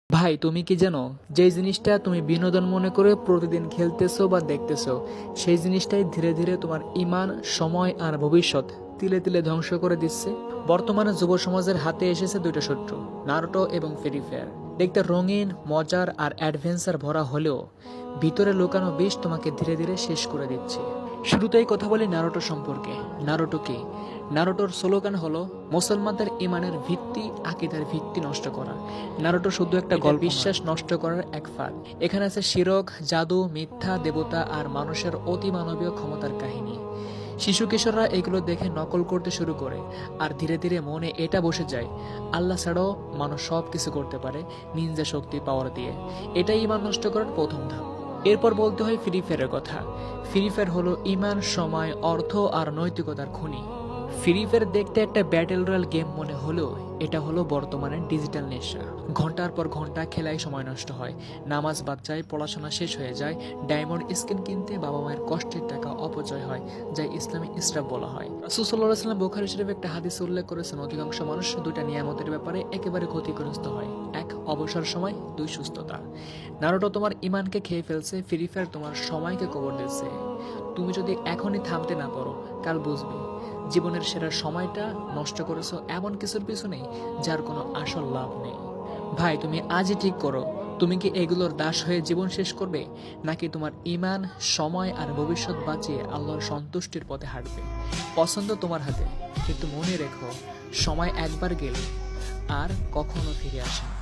ভাই তুমি কি জানো, যে জিনিসটা তুমি বিনোদন মনে করে প্রতিদিন খেলতেছো বা দেখতেছো, সেই জিনিসটাই ধীরে ধীরে তোমার ইমান, সময় আর ভবিষ্যৎ তিলে তিলে ধ্বংস করে দিচ্ছে। বর্তমানে যুব সমাজের হাতে এসেছে দুইটা শত্রু, নারুটো এবং ফ্রি ফায়ার। দেখতে রঙিন, মজার আর অ্যাডভেঞ্চার ভরা হলেও ভিতরে লুকানো বিষ তোমাকে ধীরে ধীরে শেষ করে দিচ্ছে। শুরুতেই কথা বলি নারুটো সম্পর্কে। নারুটো কি? নারুটোর স্লোগান হলো মুসলমানদের ইমানের ভিত্তি, আকীদার ভিত্তি নষ্ট করা। নারুটো শুধু একটা গল্প, বিশ্বাস নষ্ট করার এক ফাঁদ। এখানে আছে শিরক, জাদু, মিথ্যা, দেবতা আর মানুষের অতিমানবীয় ক্ষমতার কাহিনী। শিশু কিশোররা এগুলো দেখে নকল করতে শুরু করে, আর ধীরে ধীরে মনে এটা বসে যায় আল্লাহ ছাড়াও মানুষ সব কিছু করতে পারে নিনজা শক্তি পাওয়ার দিয়ে। এটাই ইমান নষ্ট করার প্রথম ধাপ। এরপর বলতে হয় ফ্রি ফায়ারের কথা। ফ্রি ফায়ার হলো ইমান, সময়, অর্থ আর নৈতিকতার খনি। ফ্রি ফায়ার দেখতে একটা ব্যাটেল রয়্যাল গেম মনে হলেও এটা হলো বর্তমানে ডিজিটাল নেশা। ঘন্টার পর ঘন্টা খেলায় সময় নষ্ট হয়, নামাজ বাদ যায়, পড়াশোনা শেষ হয়ে যায়, ডায়মন্ড স্কিন কিনতে বাবা মায়ের কষ্টের টাকা অপচয় হয়, যা ইসলামে ইসরাফ বলা হয়। রাসূল সাল্লাল্লাহু আলাইহি ওয়াসাল্লাম বুখারী শরীফে একটা হাদিসে উল্লেখ করেছেন, অধিকাংশ মানুষ দুইটা নিয়ামতের ব্যাপারে একেবারে ক্ষতিগ্রস্ত হয়, এক অবসর সময়, দুই সুস্থতা। নারুটো তোমার ইমানকে খেয়ে ফেলছে, ফ্রি ফায়ার তোমার সময়কে কবর দিচ্ছে। তুমি যদি এখনই থামতে না পারো, কাল বুঝবে জীবনের সেরা সময়টা নষ্ট করেছো এমন কিছুর পিছনে যার কোনো আসল লাভ নেই। ভাই তুমি আজই ঠিক করো, তুমি কি এগুলোর দাস হয়ে জীবন শেষ করবে, নাকি তোমার ইমান, সময় আর ভবিষ্যৎ বাঁচিয়ে আল্লাহর সন্তুষ্টির পথে হাঁটবে? পছন্দ তোমার হাতে, কিন্তু মনে রেখো, সময় একবার গেলে আর কখনো ফিরে আসে না।